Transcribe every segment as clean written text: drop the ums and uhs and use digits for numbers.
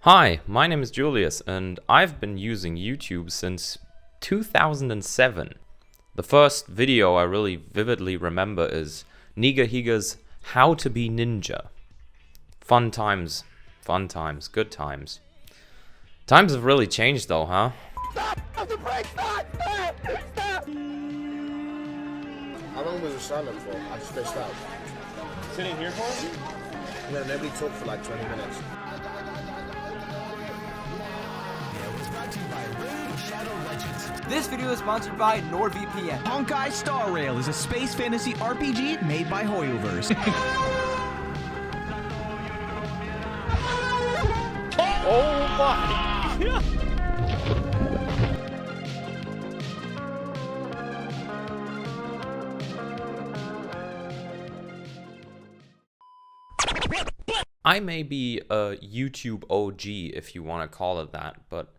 Hi, my name is Julius, and I've been using YouTube since 2007. The first video I really vividly remember is Nigahiga's How to Be Ninja. Fun times, good times. Times have really changed though, huh? Stop! The brake! Stop! How long was the silent for? I just spaced out. Sitting here for? No, nobody talked for like 20 minutes. This video is sponsored by NordVPN. Honkai Star Rail is a space fantasy RPG made by Hoyoverse. Oh my! I may be a YouTube OG if you want to call it that, but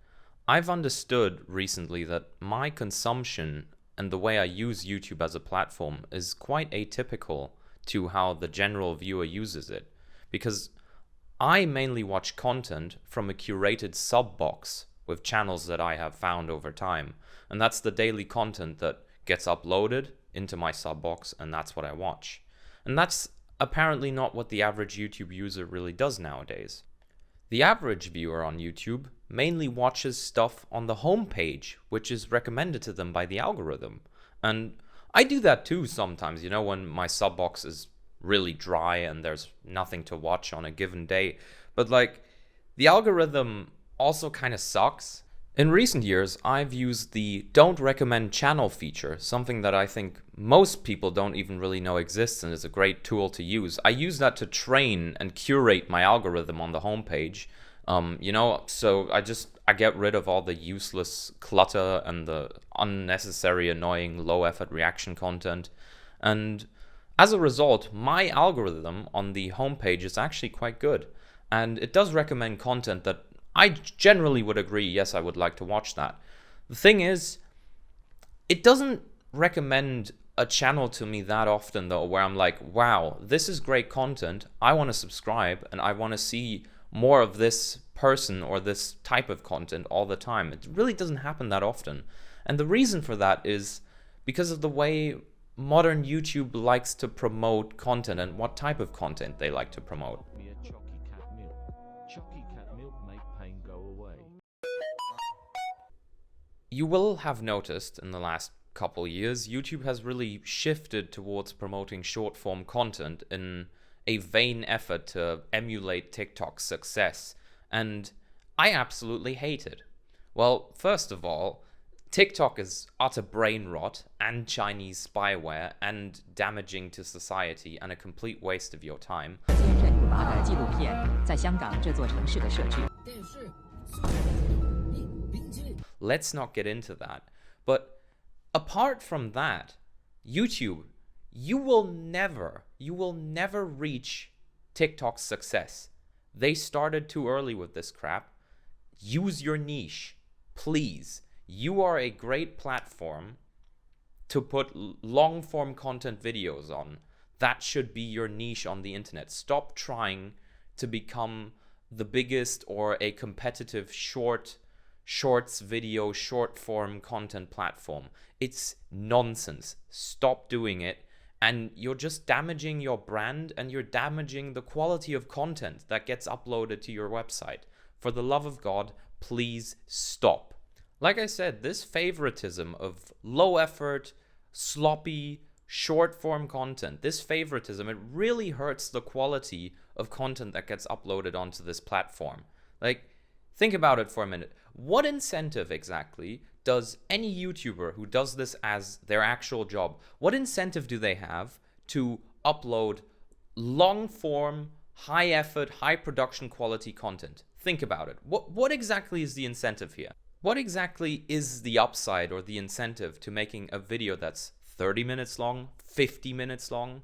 I've understood recently that my consumption and the way I use YouTube as a platform is quite atypical to how the general viewer uses it, because I mainly watch content from a curated sub-box with channels that I have found over time, and that's the daily content that gets uploaded into my sub-box, and that's what I watch. And that's apparently not what the average YouTube user really does nowadays. The average viewer on YouTube mainly watches stuff on the homepage, which is recommended to them by the algorithm. And I do that too sometimes, when my sub box is really dry and there's nothing to watch on a given day. But the algorithm also kind of sucks. In recent years, I've used the don't recommend channel feature, something that I think most people don't even really know exists and is a great tool to use. I use that to train and curate my algorithm on the homepage. So I get rid of all the useless clutter and the unnecessary, annoying, low-effort reaction content. And as a result, my algorithm on the homepage is actually quite good. And it does recommend content that I generally would agree, yes, I would like to watch that. The thing is, it doesn't recommend a channel to me that often though, where I'm like, wow, this is great content, I want to subscribe and I want to see more of this person or this type of content all the time. It really doesn't happen that often. And the reason for that is because of the way modern YouTube likes to promote content and what type of content they like to promote. You will have noticed in the last couple years, YouTube has really shifted towards promoting short-form content in a vain effort to emulate TikTok's success, and I absolutely hate it. Well, first of all, TikTok is utter brain rot and Chinese spyware and damaging to society and a complete waste of your time. Let's not get into that. But apart from that, YouTube, you will never reach TikTok's success. They started too early with this crap. Use your niche, please. You are a great platform to put long-form content videos on. That should be your niche on the internet. Stop trying to become the biggest or a competitive shorts video, short-form content platform. It's nonsense. Stop doing it. And you're just damaging your brand and you're damaging the quality of content that gets uploaded to your website. For the love of God, please stop. Like I said, this favoritism of low effort, sloppy, short form content, this favoritism, it really hurts the quality of content that gets uploaded onto this platform. Think about it for a minute. What incentive exactly does any YouTuber who does this as their actual job, what incentive do they have to upload long form, high effort, high production quality content? Think about it. What exactly is the incentive here? What exactly is the upside or the incentive to making a video that's 30 minutes long, 50 minutes long,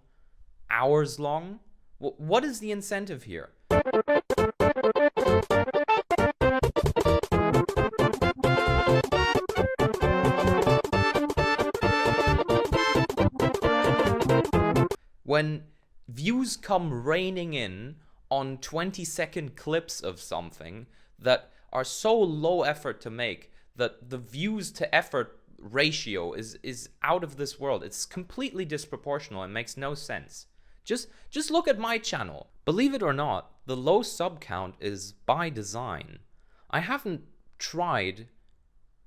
hours long? What is the incentive here? When views come raining in on 20-second clips of something, that are so low effort to make that the views to effort ratio is out of this world. It's completely disproportional and makes no sense. Just look at my channel. Believe it or not, the low sub count is by design. I haven't tried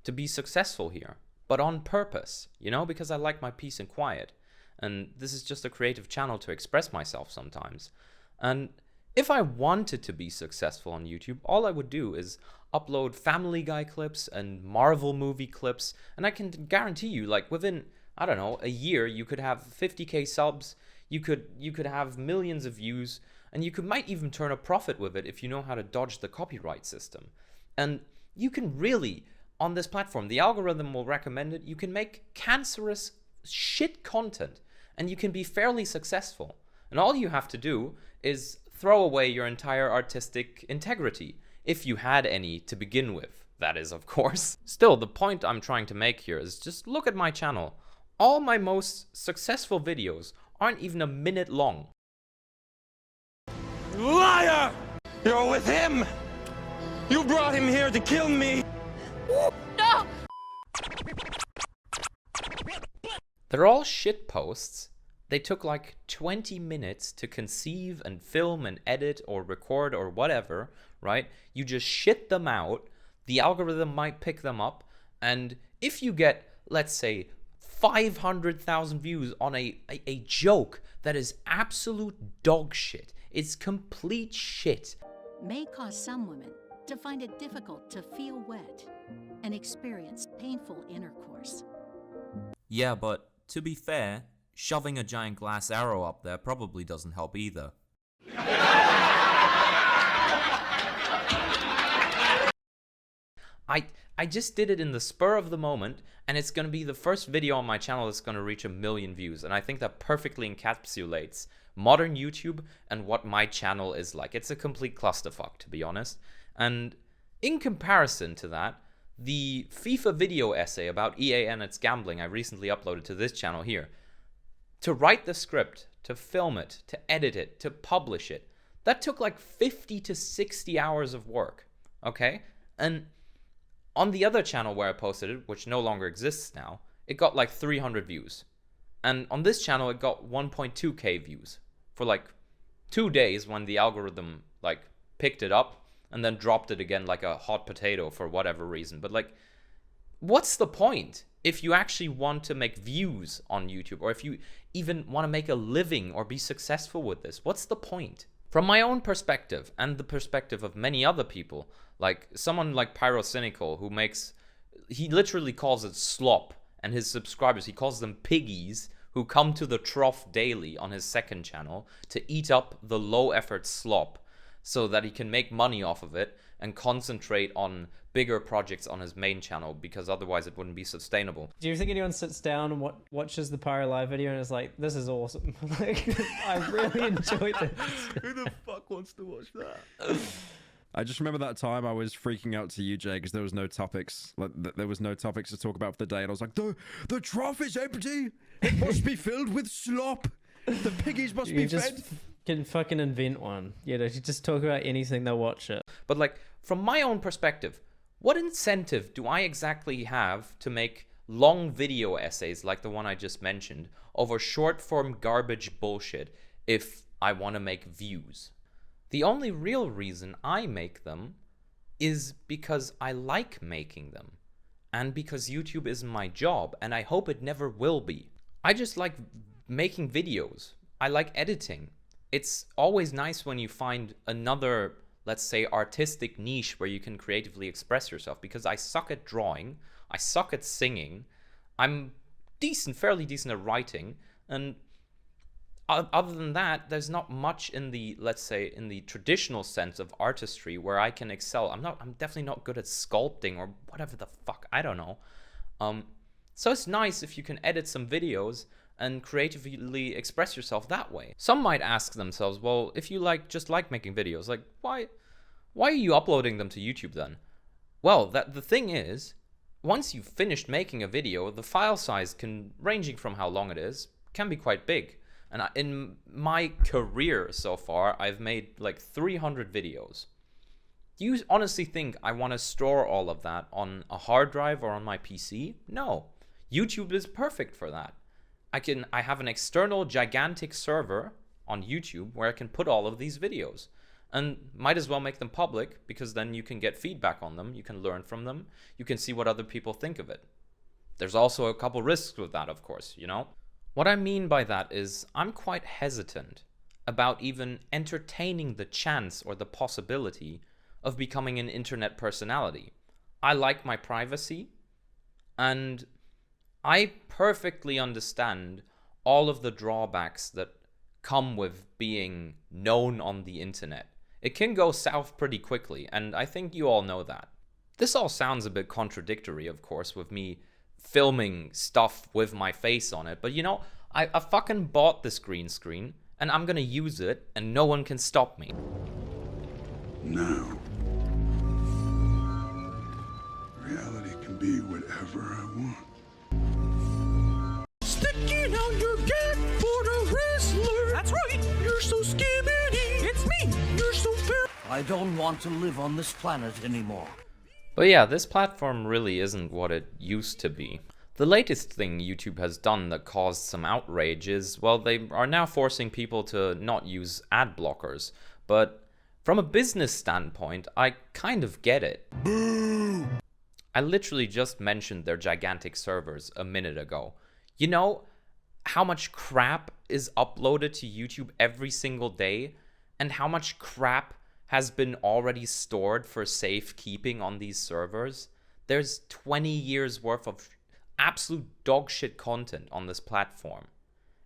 to be successful here, but on purpose, you know, because I like my peace and quiet. And this is just a creative channel to express myself sometimes. And if I wanted to be successful on YouTube, all I would do is upload Family Guy clips and Marvel movie clips, and I can guarantee you, like, within, I don't know, a year, you could have 50k subs, you could have millions of views, and you might even turn a profit with it if you know how to dodge the copyright system. And you can really, on this platform, the algorithm will recommend it, you can make cancerous shit content, and you can be fairly successful. And all you have to do is throw away your entire artistic integrity, if you had any to begin with, that is, of course. Still, the point I'm trying to make here is just look at my channel. All my most successful videos aren't even a minute long. Liar! You're with him! You brought him here to kill me! No! They're all shit posts. They took like 20 minutes to conceive and film and edit or record or whatever, right? You just shit them out. The algorithm might pick them up. And if you get, let's say, 500,000 views on a joke that is absolute dog shit, it's complete shit, may cause some women to find it difficult to feel wet and experience painful intercourse. Yeah, but to be fair, shoving a giant glass arrow up there probably doesn't help either. I just did it in the spur of the moment, and it's going to be the first video on my channel that's going to reach 1 million views, and I think that perfectly encapsulates modern YouTube and what my channel is like. It's a complete clusterfuck, to be honest. And in comparison to that, the FIFA video essay about EA and its gambling I recently uploaded to this channel here, to write the script, to film it, to edit it, to publish it, that took like 50 to 60 hours of work, okay? And on the other channel where I posted it, which no longer exists now, it got like 300 views. And on this channel, it got 1.2k views for like 2 days when the algorithm like picked it up and then dropped it again like a hot potato for whatever reason. But like, what's the point if you actually want to make views on YouTube, or if you even want to make a living or be successful with this? What's the point? From my own perspective and the perspective of many other people, like someone like Pyrocynical, who makes, he literally calls it slop, and his subscribers, he calls them piggies, who come to the trough daily on his second channel to eat up the low effort slop so that he can make money off of it and concentrate on bigger projects on his main channel, because otherwise it wouldn't be sustainable. Do you think anyone sits down and watches the Pyro Live video and is like, this is awesome? Like, I really enjoyed this. Who the fuck wants to watch that? I just remember that time I was freaking out to you, Jay, because there was no topics. Like, there was no topics to talk about for the day, and I was like, the trough is empty. It must be filled with slop. The piggies must be fed. Can fucking invent one. You know, you just talk about anything, they'll watch it. But like, from my own perspective, what incentive do I exactly have to make long video essays like the one I just mentioned over short form garbage bullshit if I want to make views? The only real reason I make them is because I like making them, and because YouTube isn't my job, and I hope it never will be. I just like making videos. I like editing. It's always nice when you find another, let's say, artistic niche where you can creatively express yourself, because I suck at drawing, I suck at singing, I'm fairly decent at writing, and other than that, there's not much in the, let's say, in the traditional sense of artistry where I can excel. I'm definitely not good at sculpting or whatever the fuck, I don't know. So it's nice if you can edit some videos and creatively express yourself that way. Some might ask themselves, well, if you just like making videos, like why are you uploading them to YouTube then? Well, the thing is, once you've finished making a video, the file size ranging from how long it is, can be quite big. And in my career so far, I've made like 300 videos. Do you honestly think I want to store all of that on a hard drive or on my PC? No. YouTube is perfect for that. I have an external gigantic server on YouTube where I can put all of these videos, and might as well make them public, because then you can get feedback on them, you can learn from them, you can see what other people think of it. There's also a couple risks with that, of course, you know? What I mean by that is I'm quite hesitant about even entertaining the chance or the possibility of becoming an internet personality. I like my privacy, and I perfectly understand all of the drawbacks that come with being known on the internet. It can go south pretty quickly, and I think you all know that. This all sounds a bit contradictory, of course, with me filming stuff with my face on it, but you know, I fucking bought this green screen, and I'm gonna use it, and no one can stop me. Now, reality can be whatever I want. Sticking out your gag for the wrestler. That's right. You're so skibbity. It's me. You're so fair. I don't want to live on this planet anymore. But yeah, this platform really isn't what it used to be. The latest thing YouTube has done that caused some outrage is, well, they are now forcing people to not use ad blockers. But from a business standpoint, I kind of get it. Boo! I literally just mentioned their gigantic servers a minute ago. You know how much crap is uploaded to YouTube every single day, and how much crap has been already stored for safekeeping on these servers? There's 20 years worth of absolute dogshit content on this platform,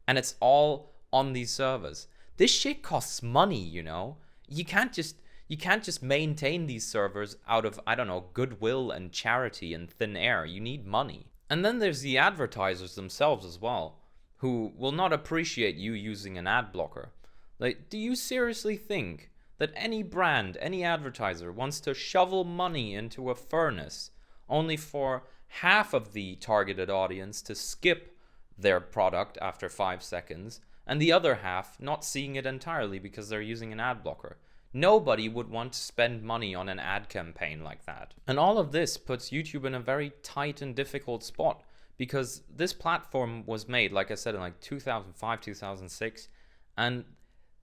and it's all on these servers. This shit costs money, you know? You can't just maintain these servers out of, I don't know, goodwill and charity and thin air. You need money. And then there's the advertisers themselves as well, who will not appreciate you using an ad blocker. Like, do you seriously think that any brand, any advertiser wants to shovel money into a furnace only for half of the targeted audience to skip their product after 5 seconds, and the other half not seeing it entirely because they're using an ad blocker? Nobody would want to spend money on an ad campaign like that. And all of this puts YouTube in a very tight and difficult spot, because this platform was made, like I said, in like 2005, 2006, and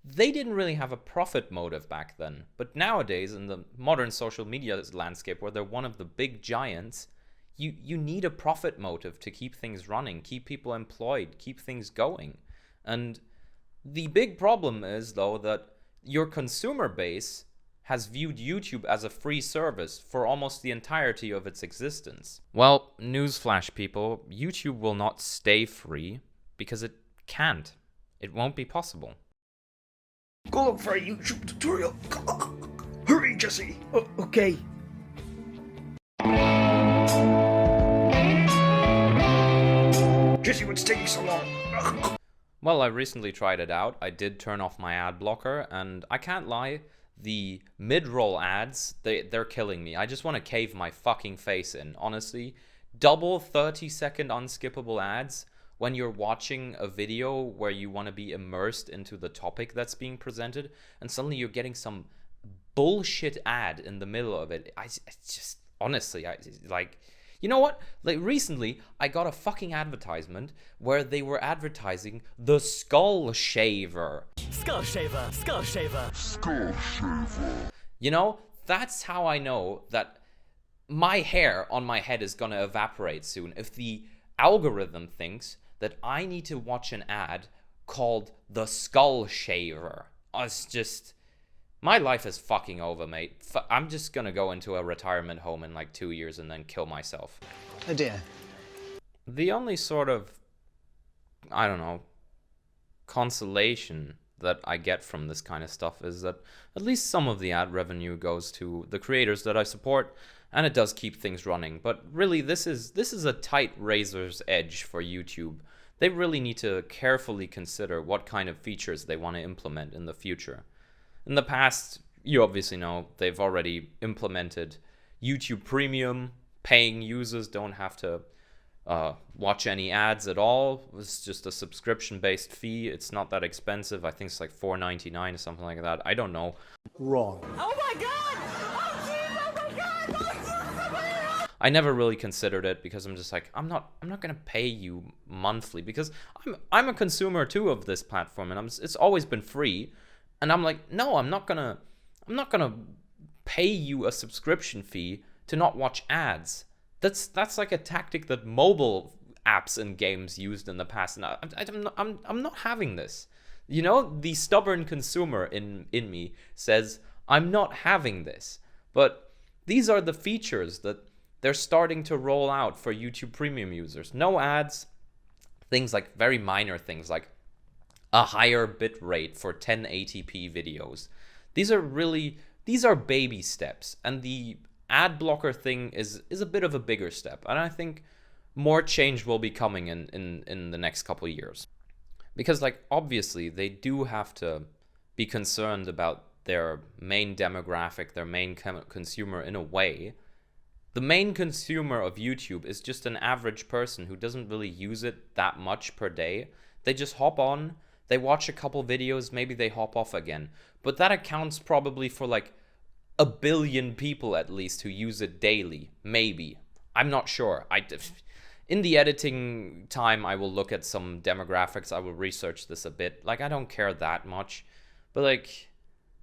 they didn't really have a profit motive back then. But nowadays, in the modern social media landscape, where they're one of the big giants, you need a profit motive to keep things running, keep people employed, keep things going. And the big problem is, though, that your consumer base has viewed YouTube as a free service for almost the entirety of its existence. Well, newsflash, people, YouTube will not stay free, because it can't. It won't be possible. Go look for a YouTube tutorial. Hurry, Jesse. Okay. Jesse, what's taking so long? Well, I recently tried it out. I did turn off my ad blocker, and I can't lie, the mid-roll ads, they're killing me. I just want to cave my fucking face in, honestly. Double 30-second unskippable ads when you're watching a video where you want to be immersed into the topic that's being presented, and suddenly you're getting some bullshit ad in the middle of it. I just, honestly, you know what? Like, recently, I got a fucking advertisement where they were advertising the Skull Shaver. Skull shaver, skull shaver. Skull shaver. You know, that's how I know that my hair on my head is gonna evaporate soon. If the algorithm thinks that I need to watch an ad called the Skull Shaver. It's just, my life is fucking over, mate. I'm just gonna go into a retirement home in like 2 years and then kill myself. Oh dear. The only sort of, I don't know, consolation that I get from this kind of stuff is that at least some of the ad revenue goes to the creators that I support, and it does keep things running. But really, this is a tight razor's edge for YouTube. They really need to carefully consider what kind of features they want to implement in the future. In the past, you obviously know, they've already implemented YouTube Premium. Paying users don't have to watch any ads at all. It's just a subscription-based fee. It's not that expensive. I think it's like $4.99 or something like that. I don't know. Wrong. Oh my god! I never really considered it because I'm just like, I'm not gonna pay you monthly because I'm a consumer too of this platform, and it's always been free, and I'm like, no, I'm not gonna pay you a subscription fee to not watch ads. That's like a tactic that mobile apps and games used in the past, and I'm not having this. You know, the stubborn consumer in me says I'm not having this. But these are the features that they're starting to roll out for YouTube Premium users. No ads, things like very minor things like a higher bit rate for 1080p videos. These are baby steps, and the ad blocker thing is a bit of a bigger step, and I think more change will be coming in the next couple of years. Because, like, obviously they do have to be concerned about their main demographic, their main consumer in a way. The main consumer of YouTube is just an average person who doesn't really use it that much per day. They just hop on, they watch a couple videos, maybe they hop off again. But that accounts probably for like 1 billion people at least who use it daily. Maybe. I'm not sure. In the editing time, I will look at some demographics. I will research this a bit. Like, I don't care that much. But like,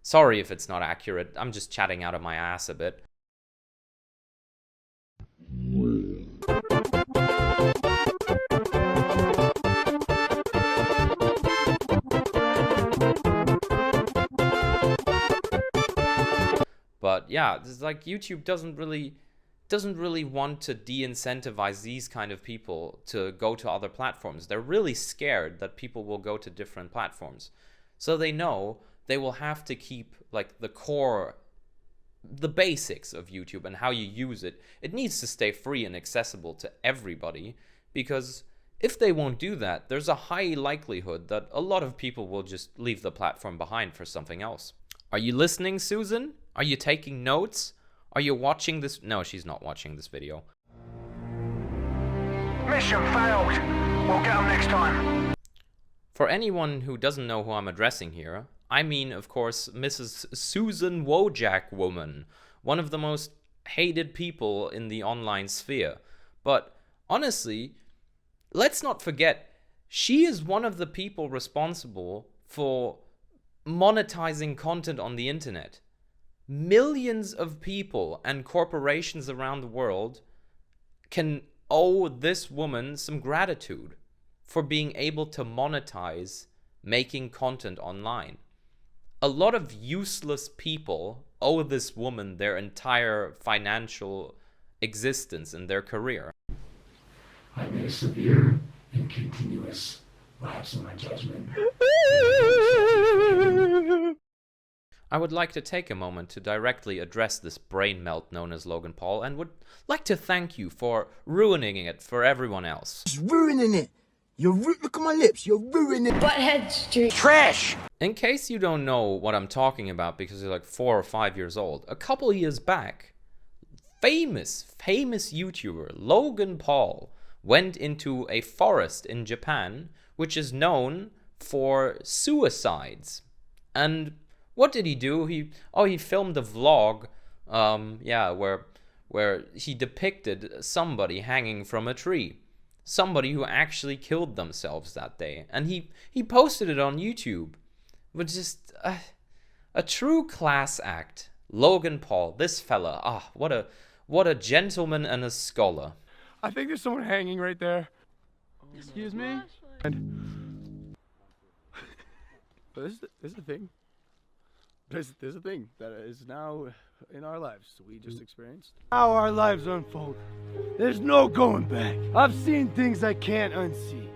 sorry if it's not accurate. I'm just chatting out of my ass a bit. But yeah, it's like YouTube doesn't really want to de-incentivize these kind of people to go to other platforms. They're really scared that people will go to different platforms. So they know they will have to keep like the core, the basics of YouTube and how you use it. It needs to stay free and accessible to everybody, because if they won't do that, there's a high likelihood that a lot of people will just leave the platform behind for something else. Are you listening, Susan? Are you taking notes? Are you watching this? No, she's not watching this video. Mission failed. We'll get them next time. For anyone who doesn't know who I'm addressing here, I mean, of course, Mrs. Susan Wojcicki woman, one of the most hated people in the online sphere. But honestly, let's not forget, she is one of the people responsible for monetizing content on the internet. Millions of people and corporations around the world can owe this woman some gratitude for being able to monetize making content online. A lot of useless people owe this woman their entire financial existence and their career. I made a severe and continuous lapse in my judgment. I would like to take a moment to directly address this brain melt known as Logan Paul, and would like to thank you for ruining it for everyone else. Just ruining it. Look at my lips. You're ruining it. Butthead Street. Trash. In case you don't know what I'm talking about because you're like 4 or 5 years old, a couple years back, famous YouTuber Logan Paul went into a forest in Japan, which is known for suicides. And what did he do? He filmed a vlog, where he depicted somebody hanging from a tree, somebody who actually killed themselves that day, and he posted it on YouTube. But just a true class act. Logan Paul, this fella, what a gentleman and a scholar. I think there's someone hanging right there. Excuse me? But this is the thing. There's a thing that is now in our lives we just experienced. How our lives unfold. There's no going back. I've seen things I can't unsee.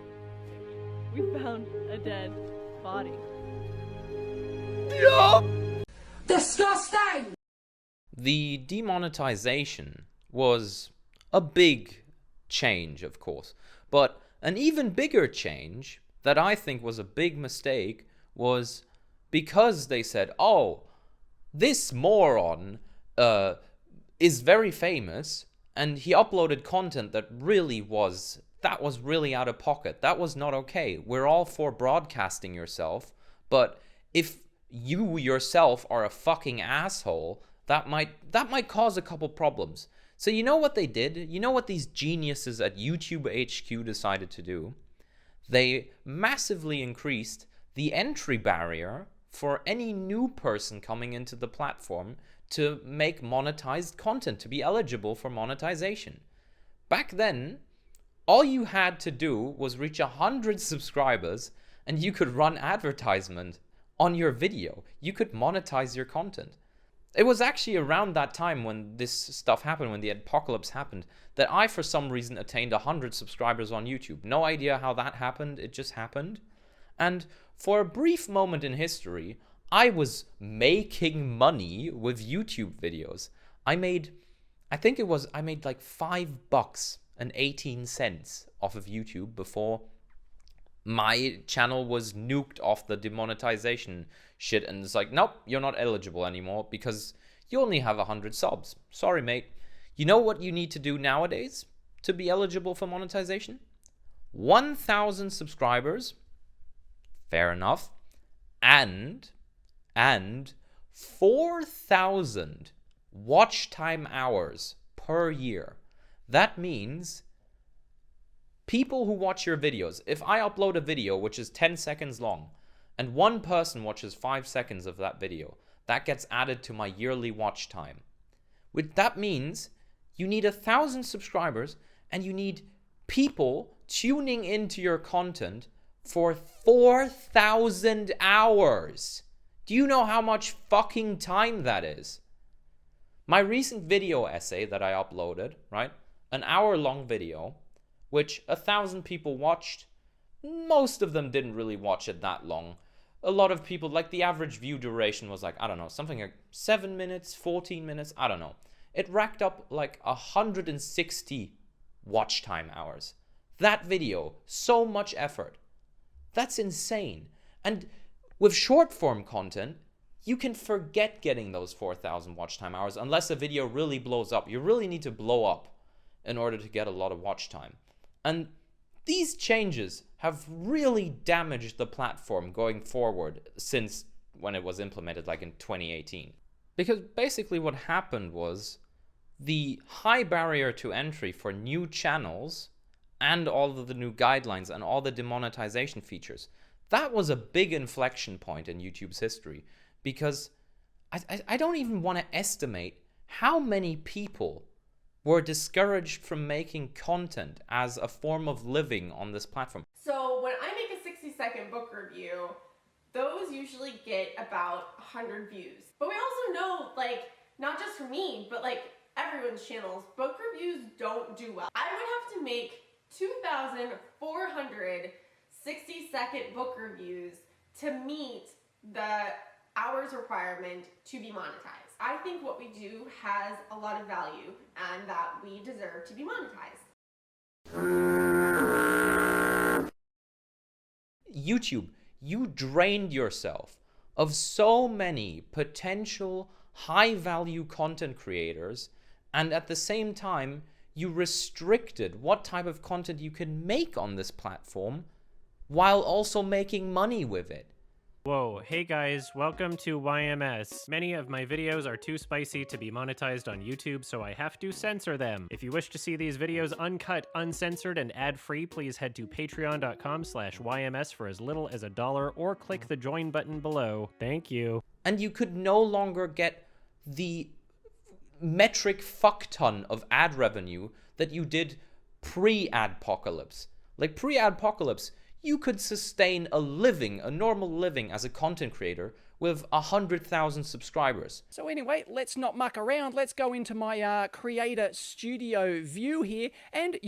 We found a dead body. Yup! Disgusting! The demonetization was a big change, of course. But an even bigger change that I think was a big mistake was because they said, oh, this moron is very famous and he uploaded content that was really out of pocket. That was not okay. We're all for broadcasting yourself, but if you yourself are a fucking asshole, that might cause a couple problems. So you know what they did? You know what these geniuses at YouTube HQ decided to do? They massively increased the entry barrier for any new person coming into the platform to make monetized content, to be eligible for monetization. Back then, all you had to do was reach 100 subscribers and you could run advertisement on your video. You could monetize your content. It was actually around that time when this stuff happened, when the Adpocalypse happened, that I, for some reason, attained 100 subscribers on YouTube. No idea how that happened, it just happened. And for a brief moment in history, I was making money with YouTube videos. I made like $5.18 off of YouTube before my channel was nuked off the demonetization shit, and it's like, nope, you're not eligible anymore because you only have 100 subs. Sorry, mate. You know what you need to do nowadays to be eligible for monetization? 1,000 subscribers, fair enough, and 4,000 watch time hours per year. That means people who watch your videos, if I upload a video which is 10 seconds long and one person watches 5 seconds of that video, that gets added to my yearly watch time. That means you need 1,000 subscribers and you need people tuning into your content for 4,000 hours. Do you know how much fucking time that is? My recent video essay that I uploaded, right? An hour-long video, which 1,000 people watched. Most of them didn't really watch it that long. A lot of people, like the average view duration was like, I don't know, something like 7 minutes, 14 minutes, I don't know. It racked up like 160 watch time hours. That video, so much effort. That's insane. And with short form content, you can forget getting those 4,000 watch time hours unless a video really blows up. You really need to blow up in order to get a lot of watch time. And these changes have really damaged the platform going forward since when it was implemented, like in 2018. Because basically what happened was the high barrier to entry for new channels and all of the new guidelines and all the demonetization features, that was a big inflection point in YouTube's history. Because I don't even want to estimate how many people were discouraged from making content as a form of living on this platform. So when I make a 60-second book review, those usually get about 100 views. But we also know, like, not just for me, but like everyone's channels, book reviews don't do well. I would have to make 2,400 60-second book reviews to meet the hours requirement to be monetized. I think what we do has a lot of value and that we deserve to be monetized. YouTube, you drained yourself of so many potential high-value content creators, and at the same time, you restricted what type of content you can make on this platform while also making money with it. Whoa, hey guys, welcome to YMS. Many of my videos are too spicy to be monetized on YouTube, so I have to censor them. If you wish to see these videos uncut, uncensored, and ad-free, please head to patreon.com/YMS for as little as $1 or click the join button below. Thank you. And you could no longer get the metric fuck ton of ad revenue that you did pre-Adpocalypse. Like pre-Adpocalypse, you could sustain a living, a normal living as a content creator with 100,000 subscribers. So anyway, let's not muck around. Let's go into my creator studio view here, and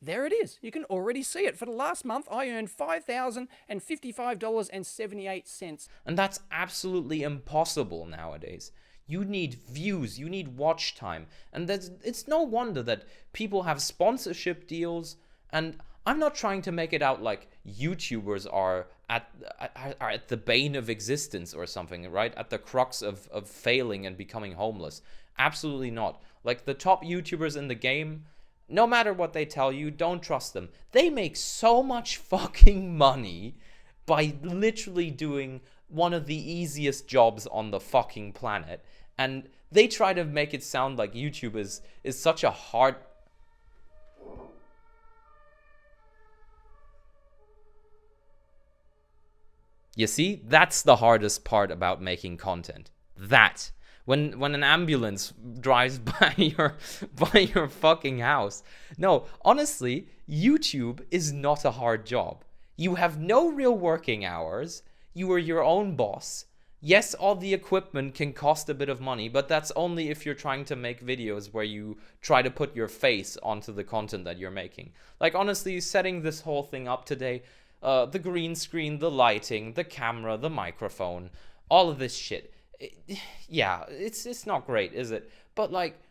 there it is. You can already see it. For the last month, I earned $5,055.78. And that's absolutely impossible nowadays. You need views, you need watch time, and it's no wonder that people have sponsorship deals. And I'm not trying to make it out like YouTubers are at the bane of existence or something, right? At the crux of failing and becoming homeless. Absolutely not. Like the top YouTubers in the game, no matter what they tell you, don't trust them. They make so much fucking money by literally doing one of the easiest jobs on the fucking planet. And they try to make it sound like YouTube is such a hard... You see, that's the hardest part about making content. That. When an ambulance drives by your fucking house. No, honestly, YouTube is not a hard job. You have no real working hours. You are your own boss. Yes, all the equipment can cost a bit of money, but that's only if you're trying to make videos where you try to put your face onto the content that you're making. Like, honestly, setting this whole thing up today, the green screen, the lighting, the camera, the microphone, all of this shit. Yeah, it's not great, is it? But, like,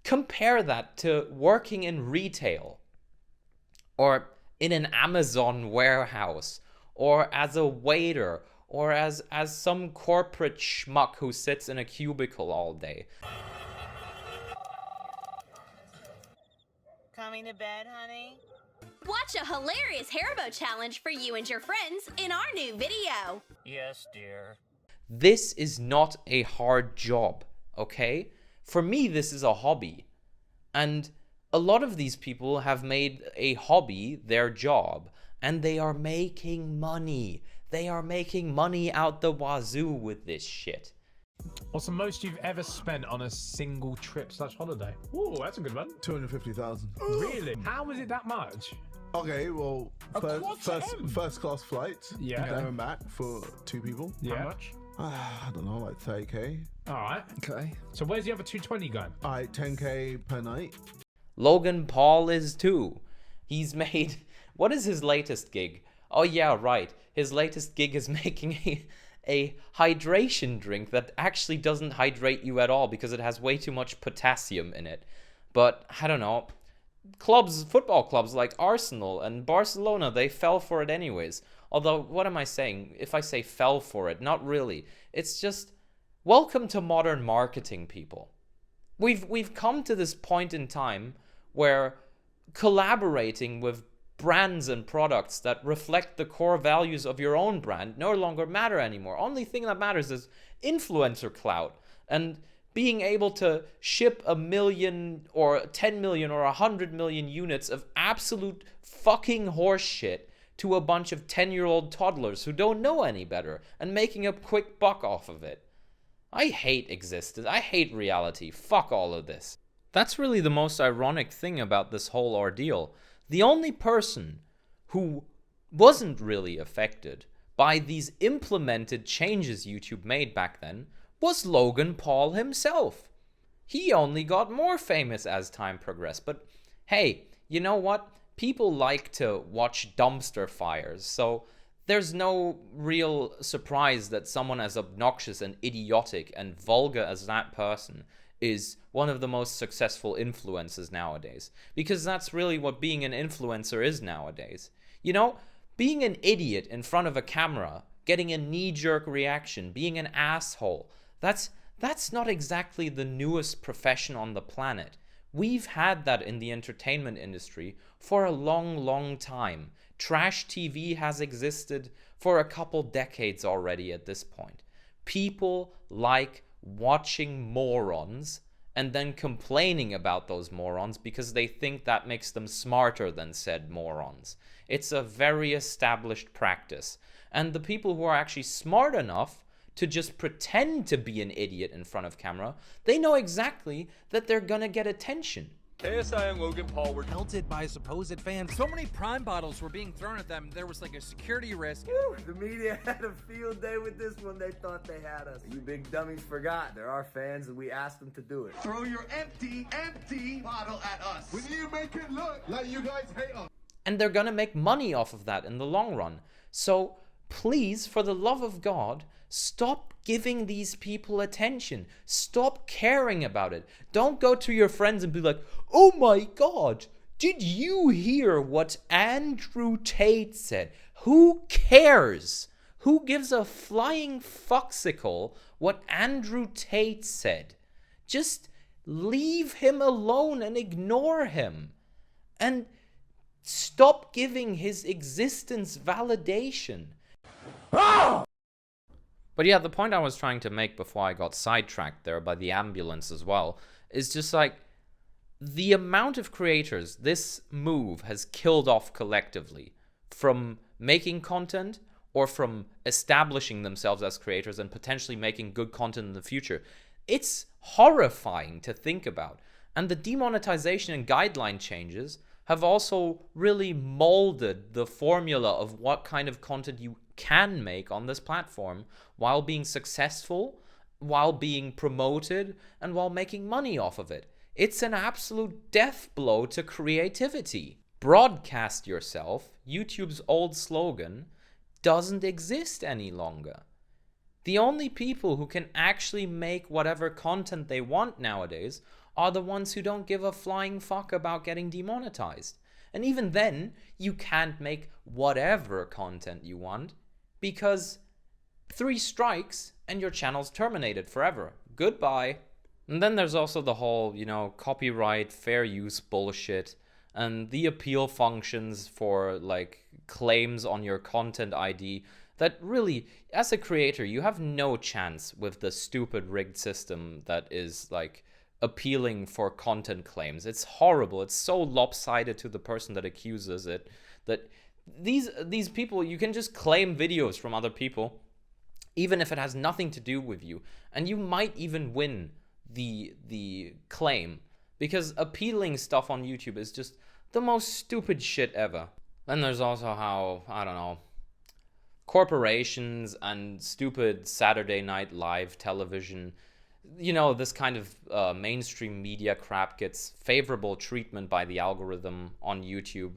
compare that to working in retail, or in an Amazon warehouse, or as a waiter, or as some corporate schmuck who sits in a cubicle all day. Coming to bed, honey? Watch a hilarious Haribo challenge for you and your friends in our new video. Yes, dear. This is not a hard job, okay? For me, this is a hobby. And a lot of these people have made a hobby their job, and they are making money. They are making money out the wazoo with this shit. What's the most you've ever spent on a single trip/holiday? Oh, that's a good one. 250,000. Really? How is it that much? Okay, well, first class flights. Yeah. There and back for 2 people. Yeah. How much? I don't know, like 30k. All right. Okay. So where's the other 220 going? All right, 10k per night. Logan Paul is too. He's made... What is his latest gig? Oh yeah, right. His latest gig is making a hydration drink that actually doesn't hydrate you at all because it has way too much potassium in it. But, I don't know, football clubs like Arsenal and Barcelona, they fell for it anyways. Although, what am I saying? If I say fell for it, not really. It's just, welcome to modern marketing, people. We've come to this point in time where collaborating with brands and products that reflect the core values of your own brand no longer matter anymore. Only thing that matters is influencer clout and being able to ship 1 million or 10 million or 100 million units of absolute fucking horse shit to a bunch of 10-year-old toddlers who don't know any better and making a quick buck off of it. I hate existence. I hate reality. Fuck all of this. That's really the most ironic thing about this whole ordeal. The only person who wasn't really affected by these implemented changes YouTube made back then was Logan Paul himself. He only got more famous as time progressed. But hey, you know what? People like to watch dumpster fires, so there's no real surprise that someone as obnoxious and idiotic and vulgar as that person is one of the most successful influencers nowadays. Because that's really what being an influencer is nowadays. You know, being an idiot in front of a camera, getting a knee-jerk reaction, being an asshole, that's not exactly the newest profession on the planet. We've had that in the entertainment industry for a long, long time. Trash TV has existed for a couple decades already at this point. People like watching morons and then complaining about those morons because they think that makes them smarter than said morons. It's a very established practice. And the people who are actually smart enough to just pretend to be an idiot in front of camera, they know exactly that they're gonna get attention. KSI and Logan Paul were pelted by supposed fans. So many Prime bottles were being thrown at them, there was like a security risk. Woo, the media had a field day with this one. They thought they had us. You big dummies forgot. They're our fans and we asked them to do it. Throw your empty bottle at us. When you make it look like you guys hate us. And they're gonna make money off of that in the long run. So please, for the love of God, stop giving these people attention. Stop caring about it. Don't go to your friends and be like, oh my God, did you hear what Andrew Tate said? Who cares? Who gives a flying fucksicle what Andrew Tate said? Just leave him alone and ignore him. And stop giving his existence validation. But yeah, the point I was trying to make before I got sidetracked there by the ambulance as well is just like the amount of creators this move has killed off collectively from making content or from establishing themselves as creators and potentially making good content in the future. It's horrifying to think about. And the demonetization and guideline changes have also really molded the formula of what kind of content you can make on this platform while being successful, while being promoted, and while making money off of it. It's an absolute death blow to creativity. Broadcast yourself, YouTube's old slogan, doesn't exist any longer. The only people who can actually make whatever content they want nowadays are the ones who don't give a flying fuck about getting demonetized. And even then, you can't make whatever content you want because 3 strikes and your channel's terminated forever. Goodbye. And then there's also the whole, copyright, fair use bullshit and the appeal functions for like claims on your content ID that really, as a creator, you have no chance with the stupid rigged system that is like appealing for content claims. It's horrible. It's so lopsided to the person that accuses it that these people, you can just claim videos from other people even if it has nothing to do with you, and you might even win the claim, because appealing stuff on YouTube is just the most stupid shit ever. Then there's also how, I don't know, corporations and stupid Saturday Night Live television, this kind of mainstream media crap gets favorable treatment by the algorithm on YouTube,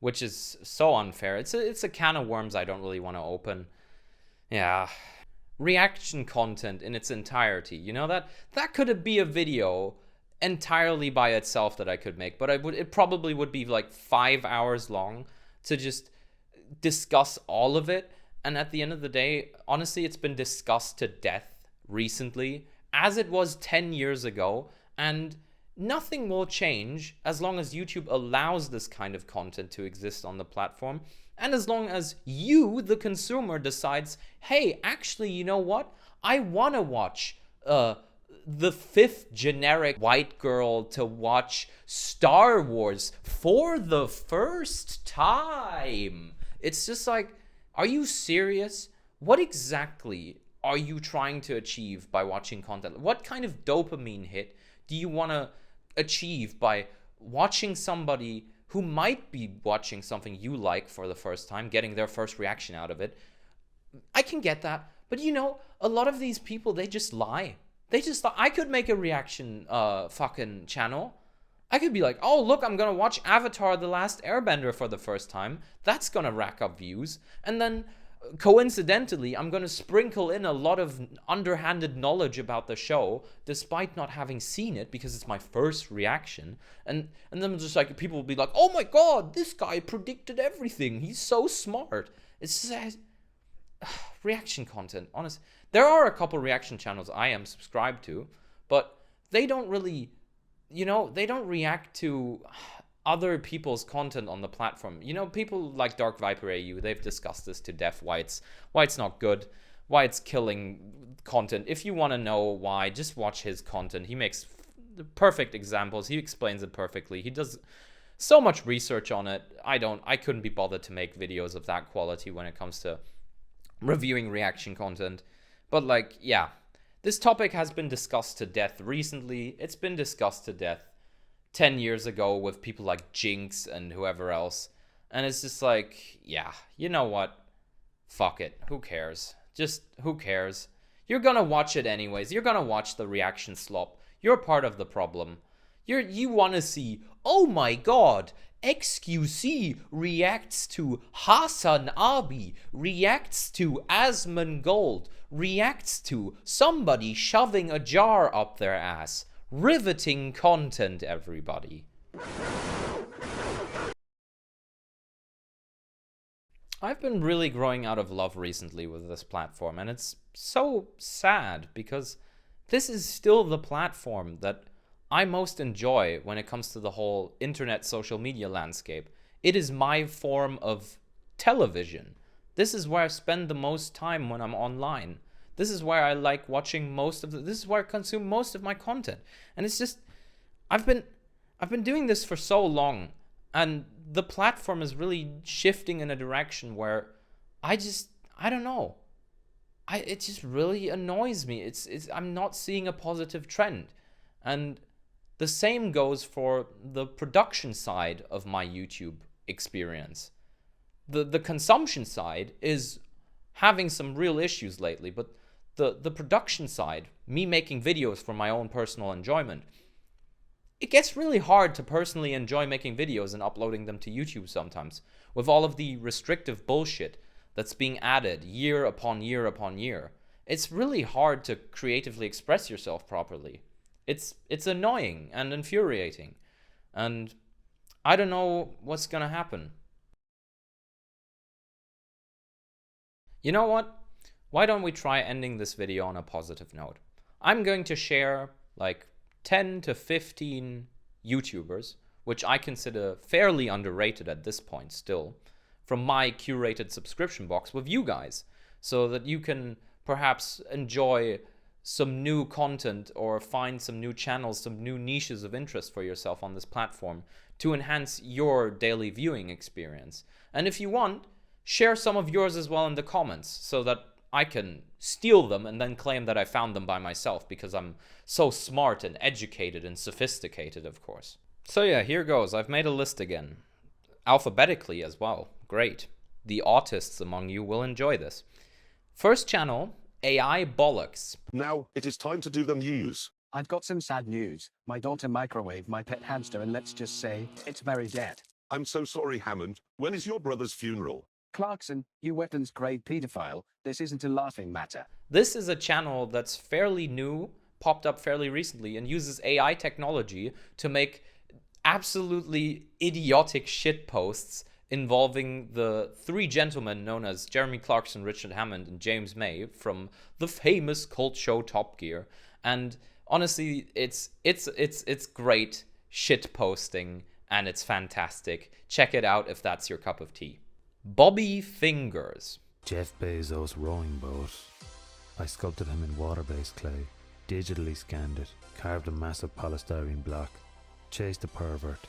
which is so unfair. It's a can of worms I don't really want to open. Yeah. Reaction content in its entirety, that could be a video entirely by itself that I could make, but it probably would be like 5 hours long to just discuss all of it. And at the end of the day, honestly, it's been discussed to death recently, as it was 10 years ago, and nothing will change as long as YouTube allows this kind of content to exist on the platform, and as long as you, the consumer, decides, hey, actually, you know what? I want to watch the 5th generic white girl to watch Star Wars for the first time. It's just like, are you serious? What exactly are you trying to achieve by watching content? What kind of dopamine hit do you want to achieve by watching somebody who might be watching something you like for the first time, getting their first reaction out of it? I can get that, but a lot of these people, they just lie. I could make a reaction fucking channel. I could be like, oh, look, I'm gonna watch Avatar: The Last Airbender for the first time. That's gonna rack up views. And then, coincidentally, I'm gonna sprinkle in a lot of underhanded knowledge about the show, despite not having seen it, because it's my first reaction. And then just like, people will be like, oh my god, this guy predicted everything. He's so smart. It's just, reaction content, honestly. There are a couple reaction channels I am subscribed to, but they don't really, they don't react to other people's content on the platform. People like Dark Viper AU, they've discussed this to death, why it's not good, why it's killing content. If you want to know why, just watch his content. He makes perfect examples. He explains it perfectly. He does so much research on it. I couldn't be bothered to make videos of that quality when it comes to reviewing reaction content. But yeah, this topic has been discussed to death recently. It's been discussed to death 10 years ago with people like Jinx and whoever else. And it's just like, yeah, you know what? Fuck it. Who cares? Just, who cares? You're gonna watch it anyways. You're gonna watch the reaction slop. You're part of the problem. You want to see, oh my god, XQC reacts to Hassan Abi, reacts to Asmongold, reacts to somebody shoving a jar up their ass. Riveting content, everybody. I've been really growing out of love recently with this platform, and it's so sad because this is still the platform that I most enjoy when it comes to the whole internet social media landscape. It is my form of television. This is where I spend the most time when I'm online. This is where I like watching this is where I consume most of my content. And it's just, I've been doing this for so long, and the platform is really shifting in a direction where I don't know. It just really annoys me. I'm not seeing a positive trend. And the same goes for the production side of my YouTube experience. The consumption side is having some real issues lately, but the production side, me making videos for my own personal enjoyment, it gets really hard to personally enjoy making videos and uploading them to YouTube sometimes, with all of the restrictive bullshit that's being added year upon year upon year. It's really hard to creatively express yourself properly. It's annoying and infuriating, and I don't know what's gonna happen. You know what? Why don't we try ending this video on a positive note? I'm going to share like 10 to 15 YouTubers, which I consider fairly underrated at this point still, from my curated subscription box with you guys, so that you can perhaps enjoy some new content or find some new channels, some new niches of interest for yourself on this platform to enhance your daily viewing experience. And if you want, share some of yours as well in the comments so that I can steal them and then claim that I found them by myself because I'm so smart and educated and sophisticated, of course. So yeah, here goes. I've made a list again. Alphabetically as well. Great. The autists among you will enjoy this. First channel, AI Bollocks. Now, it is time to do the news. I've got some sad news. My daughter microwaved my pet hamster and let's just say, it's very dead. I'm so sorry, Hammond. When is your brother's funeral? Clarkson, you weapons-grade pedophile. This isn't a laughing matter. This is a channel that's fairly new, popped up fairly recently, and uses AI technology to make absolutely idiotic shit posts involving the three gentlemen known as Jeremy Clarkson, Richard Hammond, and James May from the famous cult show Top Gear. And honestly, it's great shit posting, and it's fantastic. Check it out if that's your cup of tea. Bobby Fingers. Jeff Bezos' rowing boat. I sculpted him in water-based clay, digitally scanned it, carved a massive polystyrene block, chased a pervert,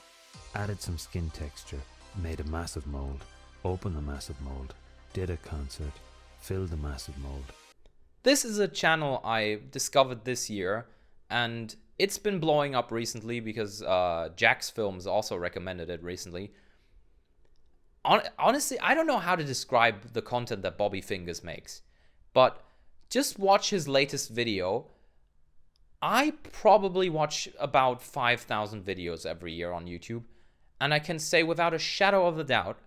added some skin texture, made a massive mold, opened the massive mold, did a concert, filled the massive mold. This is a channel I discovered this year, and it's been blowing up recently because Jack's Films also recommended it recently. Honestly, I don't know how to describe the content that Bobby Fingers makes, but just watch his latest video. I probably watch about 5,000 videos every year on YouTube, and I can say without a shadow of a doubt,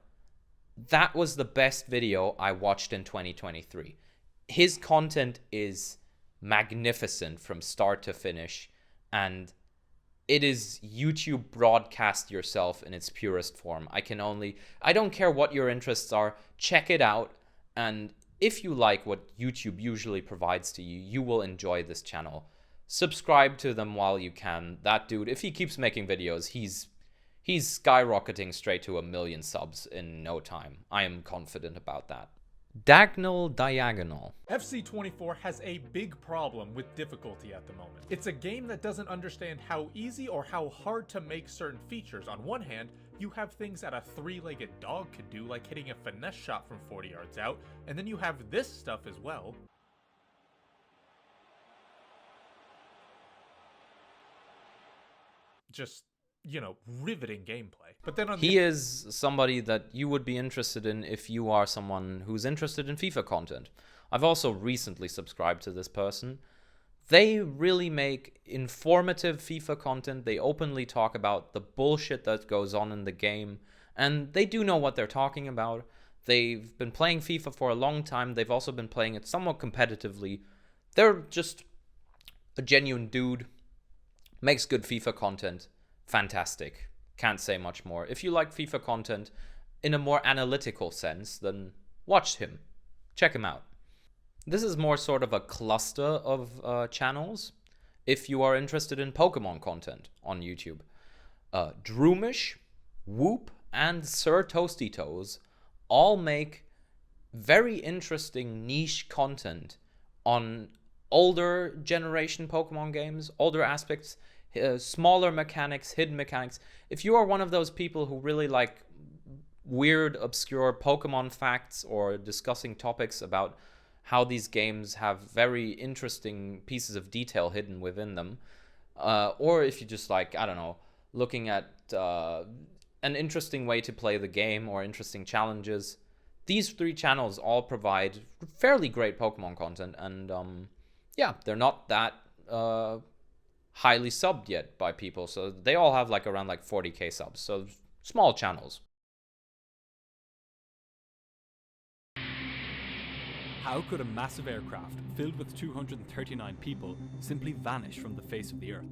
that was the best video I watched in 2023. His content is magnificent from start to finish, and it is YouTube broadcast yourself in its purest form. I don't care what your interests are, check it out, and if you like what YouTube usually provides to you, you will enjoy this channel. Subscribe to them while you can. That dude, if he keeps making videos, he's skyrocketing straight to 1 million subs in no time. I am confident about that. Dagnall Diagonal. FC24 has a big problem with difficulty at the moment. It's a game that doesn't understand how easy or how hard to make certain features. On one hand, you have things that a three-legged dog could do, like hitting a finesse shot from 40 yards out, and then you have this stuff as well. Just, you know, riveting gameplay. But then he is somebody that you would be interested in if you are someone who's interested in FIFA content. I've also recently subscribed to this person. They really make informative FIFA content. They openly talk about the bullshit that goes on in the game, and they do know what they're talking about. They've been playing FIFA for a long time. They've also been playing it somewhat competitively. They're just a genuine dude. Makes good FIFA content. Fantastic. Can't say much more. If you like FIFA content in a more analytical sense, then watch him. Check him out. This is more sort of a cluster of channels if you are interested in Pokemon content on YouTube. Droomish, Whoop, and Sir Toasty Toes all make very interesting niche content on older generation Pokemon games, older aspects, smaller mechanics, hidden mechanics. If you are one of those people who really like weird, obscure Pokemon facts or discussing topics about how these games have very interesting pieces of detail hidden within them, or if you just like, I don't know, looking at an interesting way to play the game or interesting challenges, these 3 channels all provide fairly great Pokemon content, and yeah, they're not that highly subbed yet by people, so they all have like around like 40k subs, so small channels. How could a massive aircraft filled with 239 people simply vanish from the face of the Earth?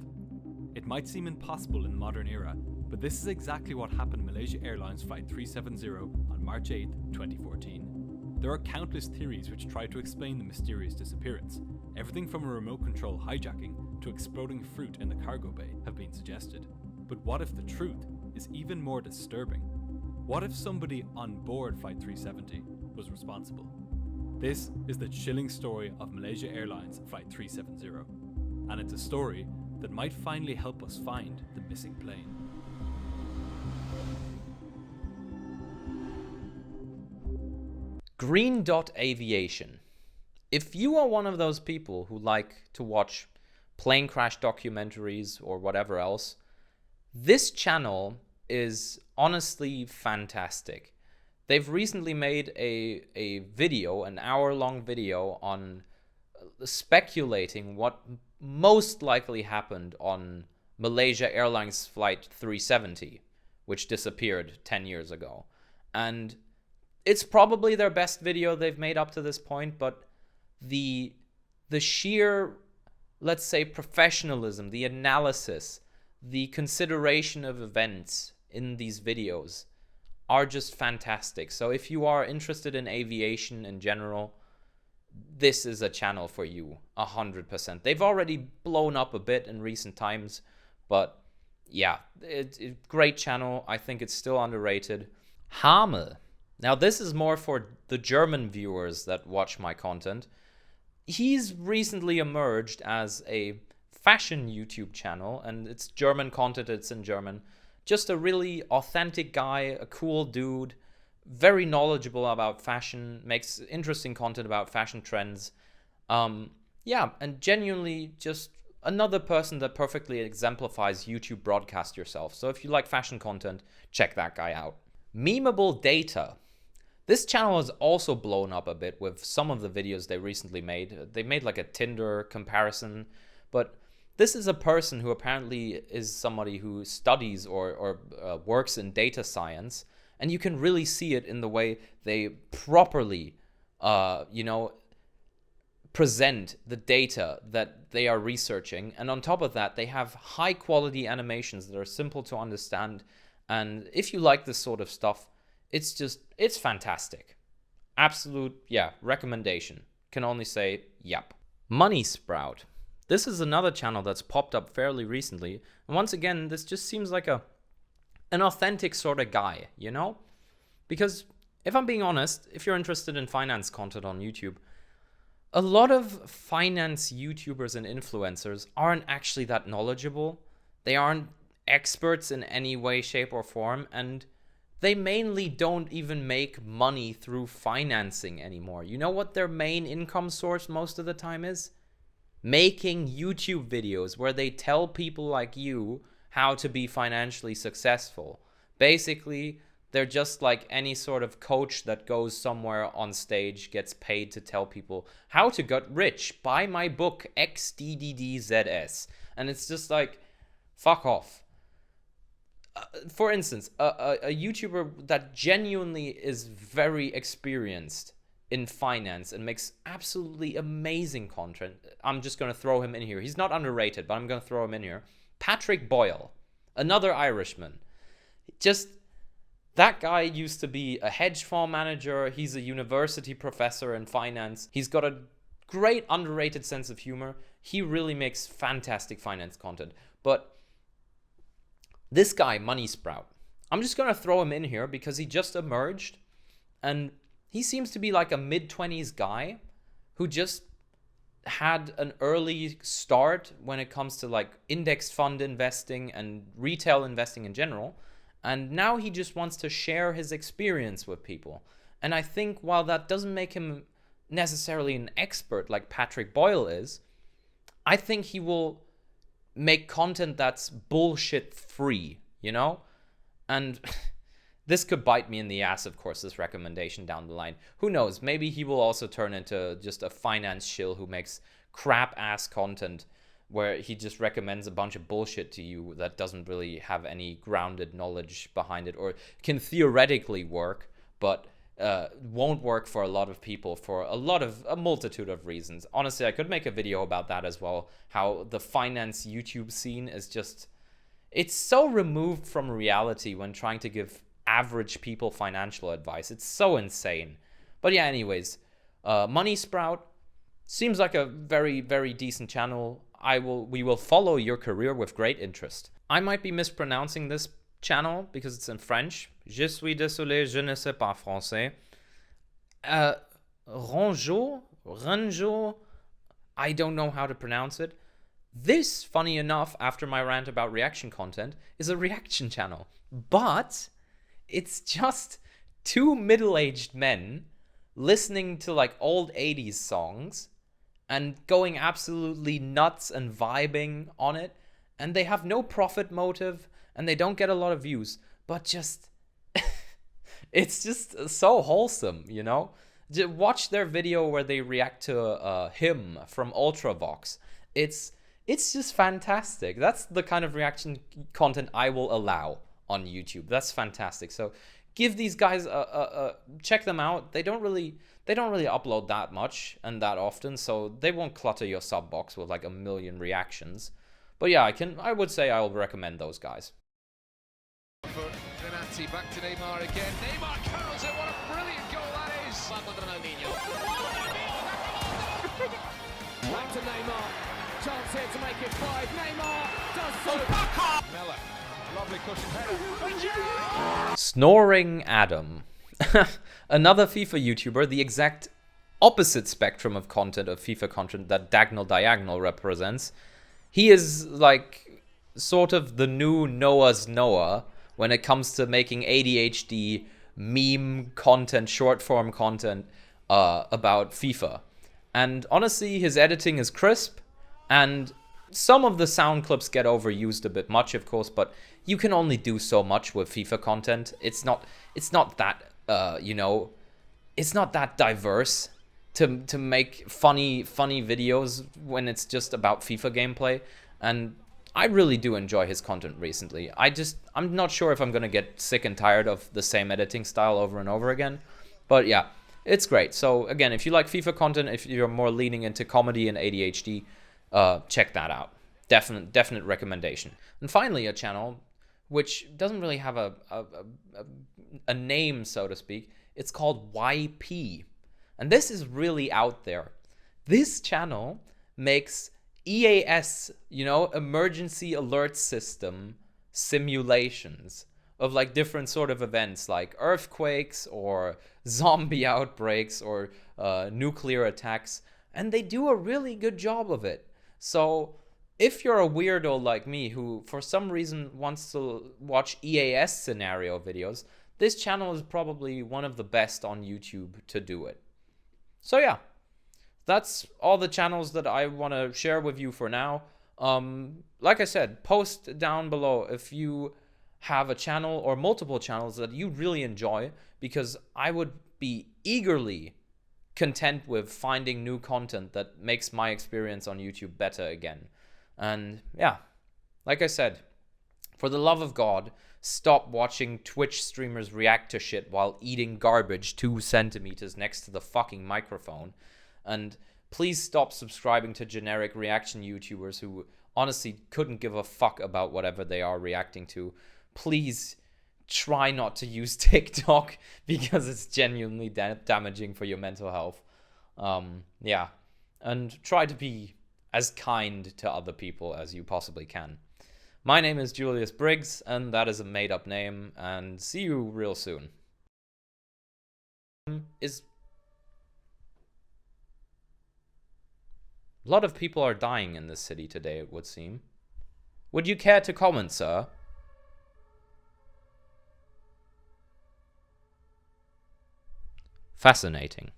It might seem impossible in the modern era, but this is exactly what happened to Malaysia Airlines Flight 370 on March 8, 2014. There are countless theories which try to explain the mysterious disappearance. Everything from a remote control hijacking to exploding fruit in the cargo bay have been suggested. But what if the truth is even more disturbing? What if somebody on board Flight 370 was responsible? This is the chilling story of Malaysia Airlines Flight 370, and it's a story that might finally help us find the missing plane. Green Dot Aviation. If you are one of those people who like to watch plane crash documentaries or whatever else, this channel is honestly fantastic. They've recently made a video, an hour-long video, on speculating what most likely happened on Malaysia Airlines Flight 370, which disappeared 10 years ago. And it's probably their best video they've made up to this point, but the sheer, let's say, professionalism, the analysis, the consideration of events in these videos are just fantastic. So if you are interested in aviation in general, this is a channel for you, 100%. They've already blown up a bit in recent times, but yeah, it's a great channel. I think it's still underrated. Hamel. Now this is more for the German viewers that watch my content. He's recently emerged as a fashion YouTube channel, and it's German content, it's in German. Just a really authentic guy, a cool dude, very knowledgeable about fashion, makes interesting content about fashion trends. Yeah, and genuinely just another person that perfectly exemplifies YouTube broadcast yourself. So if you like fashion content, check that guy out. Memeable Data. This channel has also blown up a bit with some of the videos they recently made. They made like a Tinder comparison, but this is a person who apparently is somebody who studies or works in data science, and you can really see it in the way they properly, present the data that they are researching. And on top of that, they have high quality animations that are simple to understand. And if you like this sort of stuff, it's fantastic. Absolute, yeah, recommendation. Can only say, yep. Money Sprout. This is another channel that's popped up fairly recently. And once again, this just seems like an authentic sort of guy, you know? Because if I'm being honest, if you're interested in finance content on YouTube, a lot of finance YouTubers and influencers aren't actually that knowledgeable. They aren't experts in any way, shape, or form, and they mainly don't even make money through financing anymore. You know what their main income source most of the time is? Making YouTube videos where they tell people like you how to be financially successful. Basically, they're just like any sort of coach that goes somewhere on stage, gets paid to tell people how to get rich. Buy my book, XDDDZS. And it's just like, fuck off. For instance, a YouTuber that genuinely is very experienced in finance and makes absolutely amazing content. I'm just going to throw him in here. He's not underrated, but I'm going to throw him in here. Patrick Boyle, another Irishman. Just, that guy used to be a hedge fund manager. He's a university professor in finance. He's got a great underrated sense of humor. He really makes fantastic finance content. But this guy, Money Sprout, I'm just going to throw him in here because he just emerged, and he seems to be like a mid-20s guy who just had an early start when it comes to like index fund investing and retail investing in general. And now he just wants to share his experience with people. And I think while that doesn't make him necessarily an expert like Patrick Boyle is, I think he will make content that's bullshit free, you know? And this could bite me in the ass, of course, this recommendation down the line. Who knows? Maybe he will also turn into just a finance shill who makes crap ass content where he just recommends a bunch of bullshit to you that doesn't really have any grounded knowledge behind it, or can theoretically work, but won't work for a lot of people for a multitude of reasons. Honestly, I could make a video about that as well, how the finance YouTube scene is just, it's so removed from reality when trying to give average people financial advice. It's so insane. But yeah, anyways, Money Sprout seems like a very, very decent channel. We will follow your career with great interest. I might be mispronouncing this channel because it's in French. Je suis désolé, je ne sais pas français. Ranjo, I don't know how to pronounce it. This, funny enough, after my rant about reaction content, is a reaction channel. But it's just two middle-aged men listening to like old 80s songs and going absolutely nuts and vibing on it. And they have no profit motive and they don't get a lot of views, but just it's just so wholesome, you know? Watch their video where they react to a hymn from Ultravox. It's just fantastic. That's the kind of reaction content I will allow on YouTube. That's fantastic. So give these guys check them out. They don't really upload that much and that often, so they won't clutter your sub box with like a million reactions. But yeah, I would say I'll recommend those guys. Benatti back to Neymar again. Neymar curls it. What a brilliant goal that is. Back to Neymar. Chance here to make it 5. Neymar does so. Miller. Lovely cushion header. Snoring Adam. Another FIFA YouTuber, the exact opposite spectrum of content of FIFA content that Diagonal represents. He is like sort of the new Noah's Noah when it comes to making ADHD meme content, short form content about FIFA. And honestly, his editing is crisp, and some of the sound clips get overused a bit much, of course, but you can only do so much with FIFA content. It's not that you know, it's not that diverse to make funny videos when it's just about FIFA gameplay. And I really do enjoy his content recently. I'm not sure if I'm gonna get sick and tired of the same editing style over and over again, but yeah, it's great. So again, if you like FIFA content, if you're more leaning into comedy and ADHD, check that out. Definite recommendation. And finally, a channel which doesn't really have a name, so to speak. It's called YP. And this is really out there. This channel makes EAS, you know, emergency alert system simulations of like different sort of events like earthquakes or zombie outbreaks or nuclear attacks. And they do a really good job of it. So if you're a weirdo like me who for some reason wants to watch EAS scenario videos, this channel is probably one of the best on YouTube to do it. So yeah, that's all the channels that I want to share with you for now. Like I said, post down below if you have a channel or multiple channels that you really enjoy, because I would be eagerly content with finding new content that makes my experience on YouTube better again. And yeah, like I said, for the love of God, stop watching Twitch streamers react to shit while eating garbage 2 centimeters next to the fucking microphone. And please stop subscribing to generic reaction YouTubers who honestly couldn't give a fuck about whatever they are reacting to. Please try not to use TikTok because it's genuinely damaging for your mental health. Yeah, and try to be as kind to other people as you possibly can. My name is Julius Briggs, and that is a made-up name, and see you real soon. A lot of people are dying in this city today, it would seem. Would you care to comment, sir? Fascinating.